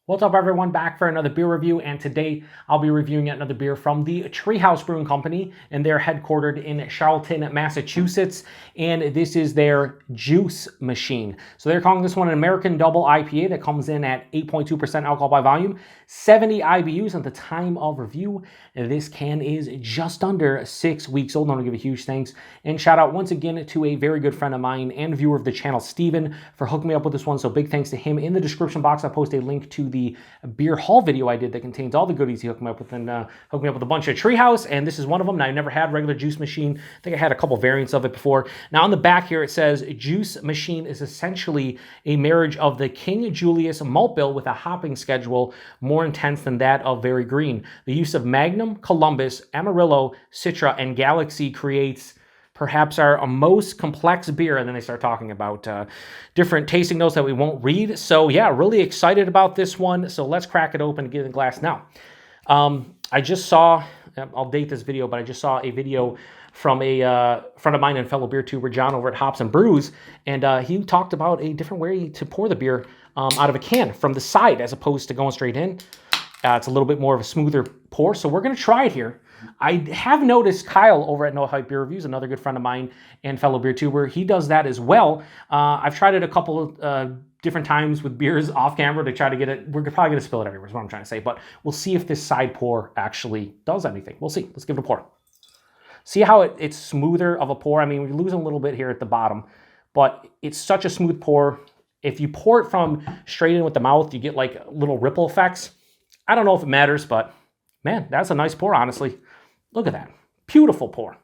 What's up, everyone? Back for another beer review, and today I'll be reviewing another beer from the Tree House Brewing Company, and they're headquartered in Charlton, Massachusetts, and this is their juice machine. So they're calling this one an American Double IPA that comes in at 8.2% alcohol by volume, 70 IBUs at the time of review. This can is just under 6 weeks old. I want to give a huge thanks and shout out once again to a very good friend of mine and viewer of the channel, Steven, for hooking me up with this one. So big thanks to him. In the description box, I post a link to the beer haul video I did that contains all the goodies he hooked me up with, and hooked me up with a bunch of Treehouse, and this is one of them. Now, I never had regular juice machine. I think I had a couple variants of it before. Now on the back here it says juice machine is essentially a marriage of the King Julius malt bill with a hopping schedule more intense than that of Very Green. The use of Magnum, Columbus, Amarillo, Citra, and Galaxy creates perhaps our most complex beer, and then they start talking about different tasting notes that we won't read. So yeah, really excited about this one. So let's crack it open and get in the glass now. I just saw, I'll date this video, but I just saw a video from a friend of mine and fellow beer tuber, John, over at Hops and Brews, and he talked about a different way to pour the beer out of a can from the side as opposed to going straight in. It's a little bit more of a smoother pour, so we're going to try it here. I have noticed Kyle over at No Hype Beer Reviews, another good friend of mine and fellow beer tuber, he does that as well. I've tried it a couple of different times with beers off camera to try to get it. We're probably going to spill it everywhere is what I'm trying to say, but we'll see if this side pour actually does anything. We'll see. Let's give it a pour. See how it's smoother of a pour? I mean, we're losing a little bit here at the bottom, but it's such a smooth pour. If you pour it from straight in with the mouth, you get like little ripple effects. I don't know if it matters, but man, that's a nice pour, honestly. Look at that. Beautiful pour.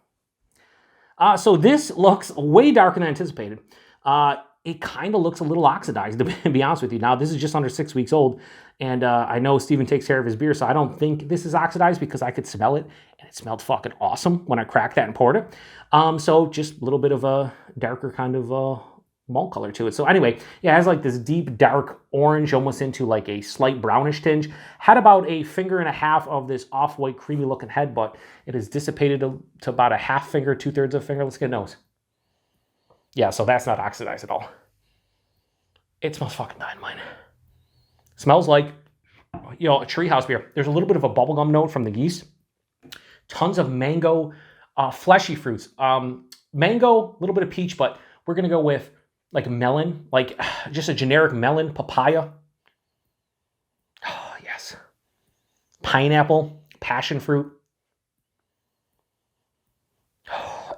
So this looks way darker than anticipated. It kind of looks a little oxidized, to be honest with you. Now, this is just under 6 weeks old, and I know Steven takes care of his beer, so I don't think this is oxidized because I could smell it, and it smelled fucking awesome when I cracked that and poured it. So just a little bit of a darker kind of malt color to it. So anyway, yeah, it has like this deep dark orange, almost into like a slight brownish tinge. Had about a finger and a half of this off-white creamy looking head, but it is dissipated to about a half finger, 2/3 of a finger. Let's get a nose. Yeah, so that's not oxidized at all. It smells fucking dynamite. Smells like, you know, a Treehouse beer. There's a little bit of a bubblegum note from the yeast. Tons of mango, fleshy fruits. Mango, a little bit of peach, but we're going to go with like melon, like just a generic melon, papaya. Oh, yes. Pineapple, passion fruit.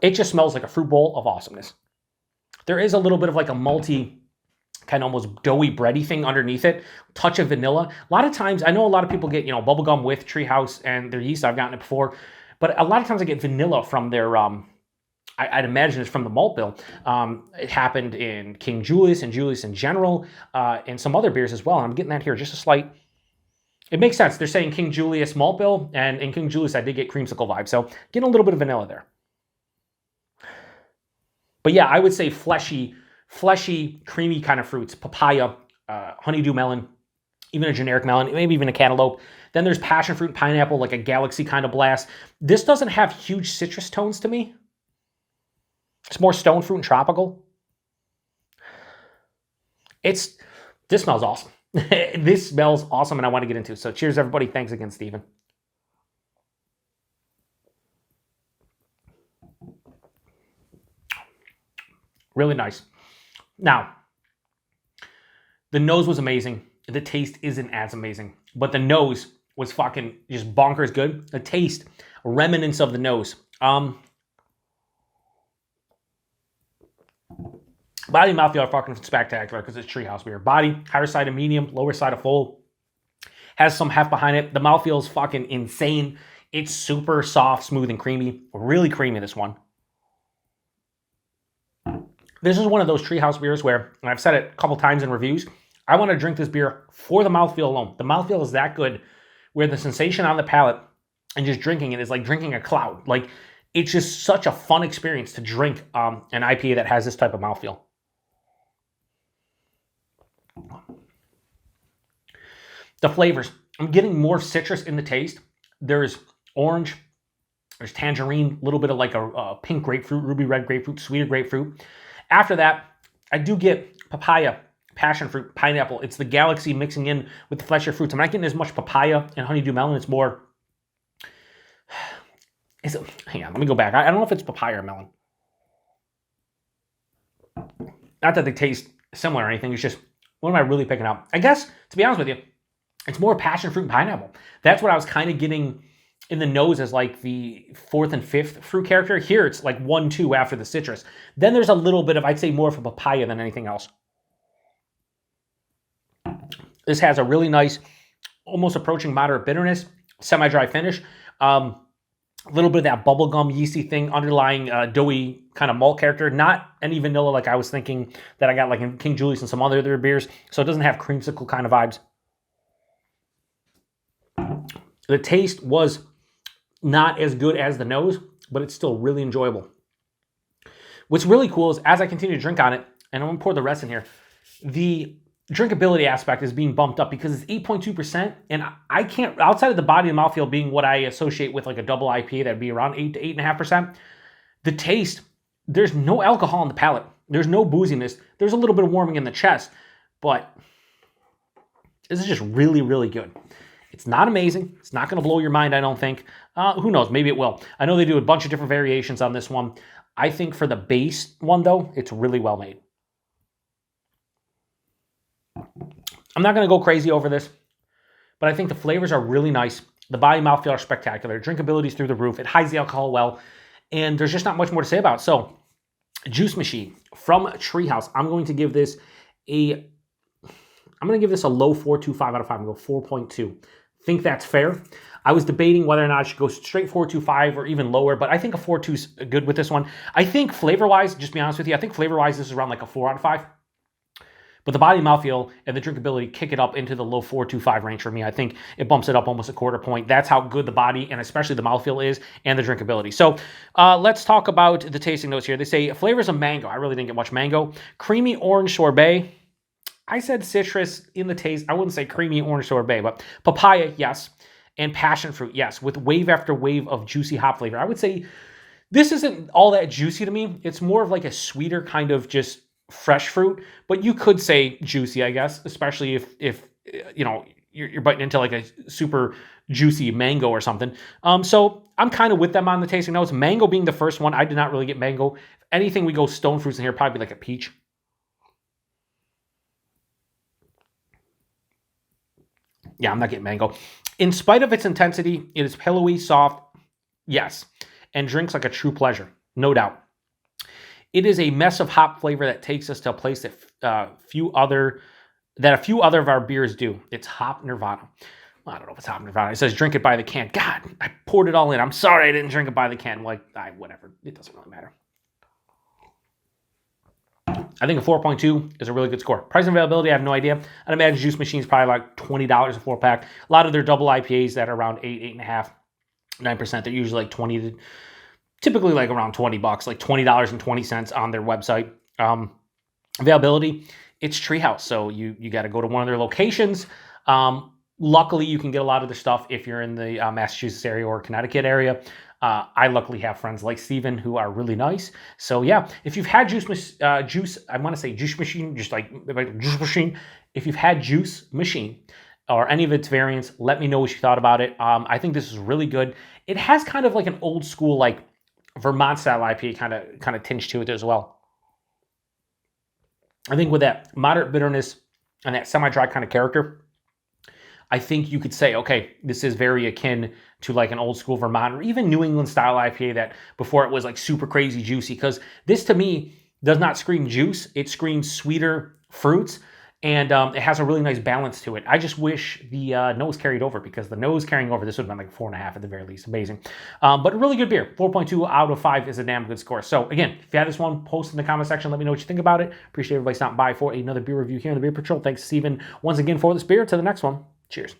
It just smells like a fruit bowl of awesomeness. There is a little bit of like a malty, kind of almost doughy bready thing underneath it. Touch of vanilla. A lot of times, I know a lot of people get, you know, bubblegum with Treehouse and their yeast. I've gotten it before. But a lot of times I get vanilla from their, I'd imagine it's from the malt bill. It happened in King Julius and Julius in general, and some other beers as well. And I'm getting that here, just a slight. It makes sense. They're saying King Julius malt bill, and in King Julius I did get creamsicle vibe. So getting a little bit of vanilla there. But yeah, I would say fleshy, creamy kind of fruits. Papaya, honeydew melon, even a generic melon, maybe even a cantaloupe. Then there's passion fruit and pineapple, like a Galaxy kind of blast. This doesn't have huge citrus tones to me. It's more stone fruit and tropical. This smells awesome. This smells awesome, and I want to get into it. So cheers, everybody. Thanks again, Steven. Really nice. Now, the nose was amazing. The taste isn't as amazing, but the nose was fucking just bonkers good. The taste, remnants of the nose. Body and mouthfeel are fucking spectacular because it's Treehouse beer. Body, higher side of medium, lower side of full. Has some heft behind it. The mouthfeel is fucking insane. It's super soft, smooth, and creamy. Really creamy, this one. This is one of those Treehouse beers where, and I've said it a couple times in reviews, I want to drink this beer for the mouthfeel alone. The mouthfeel is that good where the sensation on the palate and just drinking it is like drinking a cloud. Like, it's just such a fun experience to drink an IPA that has this type of mouthfeel. The flavors. I'm getting more citrus in the taste. There's orange. There's tangerine. A little bit of like a pink grapefruit, ruby red grapefruit, sweeter grapefruit. After that, I do get papaya, passion fruit, pineapple. It's the Galaxy mixing in with the fleshier fruits. I'm not getting as much papaya and honeydew melon. It's more... hang on, let me go back. I don't know if it's papaya or melon. Not that they taste similar or anything. It's just, what am I really picking up? I guess, to be honest with you, it's more passion fruit and pineapple. That's what I was kind of getting in the nose as like the fourth and fifth fruit character. Here, it's like 1, 2 after the citrus. Then there's a little bit of, I'd say more of a papaya than anything else. This has a really nice, almost approaching moderate bitterness, semi-dry finish. A little bit of that bubblegum yeasty thing, underlying doughy kind of malt character. Not any vanilla like I was thinking that I got like in King Julius and some other beers. So it doesn't have creamsicle kind of vibes. The taste was not as good as the nose, but it's still really enjoyable. What's really cool is as I continue to drink on it, and I'm going to pour the rest in here, the drinkability aspect is being bumped up because it's 8.2%, and I can't, outside of the body and mouthfeel being what I associate with like a double IPA, that'd be around 8 to 8.5%, the taste, there's no alcohol in the palate. There's no booziness. There's a little bit of warming in the chest, but this is just really, really good. It's not amazing. It's not going to blow your mind, I don't think. Who knows? Maybe it will. I know they do a bunch of different variations on this one. I think for the base one, though, it's really well made. I'm not going to go crazy over this, but I think the flavors are really nice. The body and mouthfeel are spectacular. Drinkability is through the roof. It hides the alcohol well, and there's just not much more to say about it. So, Juice Machine from Tree House. I'm going to give this a low 4.25 out of 5. I'm going to go 4.2. Think that's fair. I was debating whether or not I should go straight 4.25 or even lower, but I think a 4.2 is good with this one. I think flavor-wise, just to be honest with you, I think flavor-wise this is around like a 4 out of 5. But the body mouthfeel and the drinkability kick it up into the low 4.25 range for me. I think it bumps it up almost a quarter point. That's how good the body and especially the mouthfeel is and the drinkability. So let's talk about the tasting notes here. They say flavors of mango. I really didn't get much mango. Creamy orange sorbet. I said citrus in the taste. I wouldn't say creamy orange sorbet, but papaya, yes. And passion fruit, yes, with wave after wave of juicy hop flavor. I would say this isn't all that juicy to me. It's more of like a sweeter kind of just fresh fruit, but you could say juicy, I guess, especially if you know, you're biting into like a super juicy mango or something. So I'm kind of with them on the tasting notes. Mango being the first one, I did not really get mango. If anything, we go stone fruits in here, probably like a peach. Yeah, I'm not getting mango. In spite of its intensity, it is pillowy, soft, yes, and drinks like a true pleasure, no doubt. It is a mess of hop flavor that takes us to a place that a few other of our beers do. It's hop nirvana. Well, I don't know if it's hop nirvana. It says drink it by the can. God, I poured it all in. I'm sorry I didn't drink it by the can. Like, whatever. It doesn't really matter. I think a 4.2 is a really good score. Price and availability, I have no idea. I'd imagine Juice Machine is probably like $20 a 4-pack. A lot of their double IPAs that are around 8, 8.5, 9%, they're usually like 20 to, typically like around $20, like $20.20 on their website. Availability, it's Tree House, so you got to go to one of their locations. Luckily, you can get a lot of their stuff if you're in the Massachusetts area or Connecticut area. I luckily have friends like Steven who are really nice. So yeah, if you've had Juice Machine, just like Juice Machine. If you've had Juice Machine or any of its variants, let me know what you thought about it. I think this is really good. It has kind of like an old school, like Vermont style IPA kind of tinge to it as well. I think with that moderate bitterness and that semi-dry kind of character, I think you could say, okay, this is very akin to like an old school Vermont or even New England style IPA that before it was like super crazy juicy, because this to me does not scream juice. It screams sweeter fruits, and it has a really nice balance to it. I just wish the nose carried over, because the nose carrying over this would have been like 4.5 at the very least. Amazing. But a really good beer. 4.2 out of 5 is a damn good score. So again, if you had this one, post in the comment section. Let me know what you think about it. Appreciate everybody stopping by for another beer review here in the Beer Patrol. Thanks, Steven, once again for this beer. To the next one. Cheers.